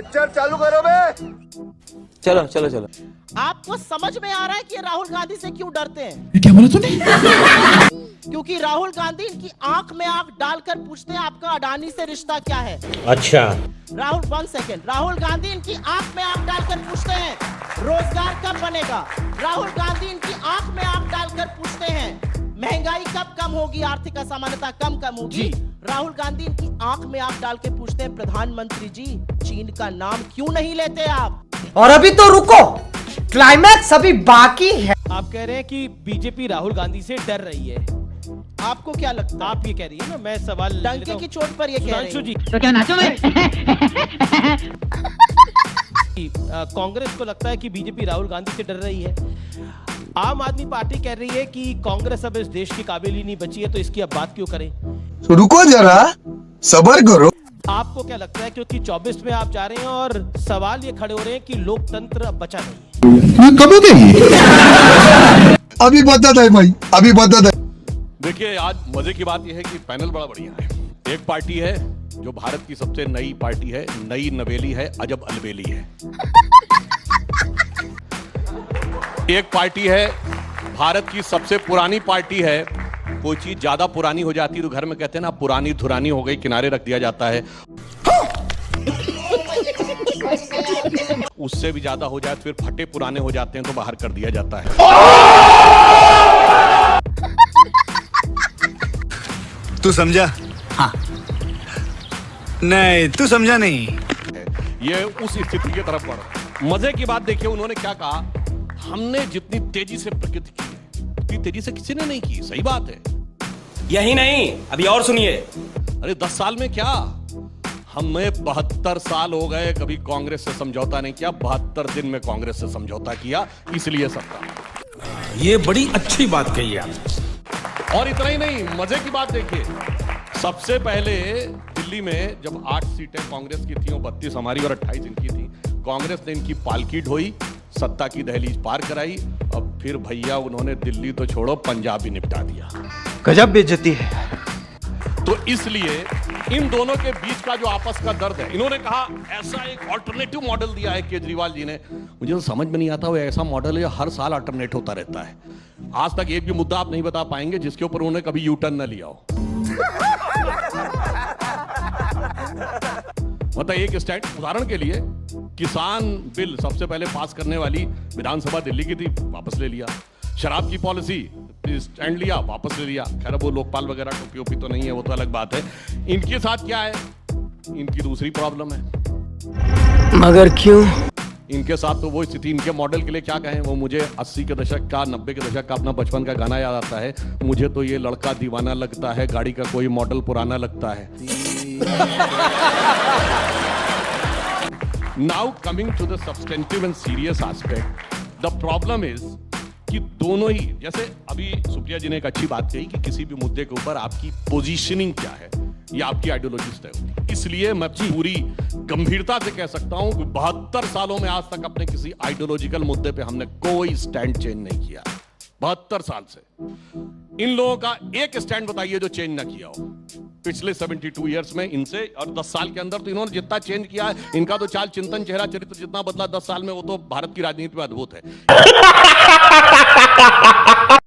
Picture चालू करो बे। चलो चलो चलो। आपको समझ में आ रहा है कि राहुल गांधी से क्यों डरते हैं? ये क्या बोला तूने? क्योंकि राहुल गांधी इनकी आंख में आंख डालकर पूछते हैं आपका अडानी से रिश्ता क्या है। अच्छा राहुल 1 सेकेंड, राहुल गांधी इनकी आंख में आंख डालकर पूछते हैं रोजगार कब बनेगा। राहुल गांधी इनकी आंख में आंख डालकर पूछते हैं महंगाई कब कम होगी, आर्थिक असमानता कम होगी। राहुल गांधी इनकी आंख में आंख डाल के पूछते हैं प्रधानमंत्री जी चीन का नाम क्यों नहीं लेते आप। और अभी तो रुको, क्लाइमैक्स अभी बाकी है। आप कह रहे हैं कि बीजेपी राहुल गांधी से डर रही है, आपको क्या लगता है? आप ये कह रही है ना, मैं सवाल डंके की चोट पर ये कह रहे सुधांशु जी हैं। तो क्या नाचो मैं? कांग्रेस को लगता है कि बीजेपी राहुल गांधी से डर रही है। आम आदमी पार्टी कह रही है कि कांग्रेस अब इस देश की काबिल ही नहीं बची है, तो इसकी अब बात क्यों करें। रुको जरा, सबर करो। आपको क्या लगता है, क्योंकि 24 में आप जा रहे हैं और सवाल ये खड़े हो रहे हैं कि लोकतंत्र अब बचा नहीं कब हो गई? अभी बता है भाई, अभी बता है। देखिए, आज मजे की बात यह है कि पैनल बड़ा बढ़िया है। एक पार्टी है जो भारत की सबसे नई पार्टी है, नई नवेली है, अजब अलबेली है। एक पार्टी है भारत की सबसे पुरानी पार्टी है। कोई चीज ज्यादा पुरानी हो जाती है तो घर में कहते हैं ना पुरानी धुरानी हो गई, किनारे रख दिया जाता है। उससे भी ज्यादा हो जाए तो फिर फटे पुराने हो जाते हैं तो बाहर कर दिया जाता है। तू समझा? हाँ। नहीं, तू समझा नहीं। ये उस स्थिति की तरफ बढ़। मजे की बात देखिए, उन्होंने क्या कहा, हमने जितनी तेजी से प्रगति की है उतनी तेजी से किसी ने नहीं की। सही बात है। यही नहीं, अभी और सुनिए। अरे 10 साल में क्या, हमें 72 साल हो गए, कभी कांग्रेस से समझौता नहीं किया। 72 दिन में कांग्रेस से समझौता किया, इसलिए सत्ता। ये बड़ी अच्छी बात कही आप। और इतना ही नहीं, मजे की बात देखिए, सबसे पहले दिल्ली में जब 8 सीटें कांग्रेस की थी, 32 हमारी और 28 इनकी थी, कांग्रेस ने इनकी पालकी ढोई, सत्ता की दहलीज पार कराई। अब फिर भैया उन्होंने दिल्ली तो छोड़ो पंजाब भी निपटा दिया। गजब बेइज्जती है। तो इसलिए इन दोनों के बीच का जो आपस का दर्द है, इन्होंने कहा ऐसा एक ऑल्टरनेटिव मॉडल दिया है केजरीवाल जी ने। मुझे तो समझ में नहीं आता, वो ऐसा मॉडल है जो हर साल अल्टरनेट होता रहता है। आज तक एक भी मुद्दा आप नहीं बता पाएंगे जिसके ऊपर उन्होंने कभी यू टर्न न लिया हो। मतलब एक स्टैंड, उदाहरण के लिए किसान बिल सबसे पहले पास करने वाली विधानसभा दिल्ली की थी, वापस ले लिया। शराब की पॉलिसी स्टैंड लिया, वापस ले लिया। खैर वो लोकपाल वगैरह टोपी ओपी तो नहीं है, वो तो अलग बात है। इनके साथ क्या है, इनकी दूसरी प्रॉब्लम है। मगर क्यों? इनके साथ तो वो स्थिति, इनके मॉडल के लिए क्या कहें। वो मुझे 80 के दशक का, 90 के दशक का अपना बचपन का गाना याद आता है, मुझे तो ये लड़का दीवाना लगता है, गाड़ी का कोई मॉडल पुराना लगता है। Now coming to the substantive and serious aspect, the problem is कि दोनों ही, जैसे अभी सुप्रिया जी ने एक अच्छी बात कही कि किसी भी मुद्दे के ऊपर आपकी पोजीशनिंग क्या है, ये आपकी आइडियोलॉजी तय होती है। इसलिए मैं पूरी गंभीरता से कह सकता हूं कि 72 सालों में आज तक अपने किसी आइडियोलॉजिकल मुद्दे पे हमने कोई स्टैंड चेंज नहीं किया। 72 साल से इन लोगों का एक स्टैंड बताइए जो चेंज ना किया हो पिछले 72 इयर्स में इनसे। और 10 साल के अंदर तो इन्होंने जितना चेंज किया है, इनका तो चाल चिंतन, चेहरा चरित्र जितना बदला 10 साल में, वो तो भारत की राजनीति में अद्भुत है।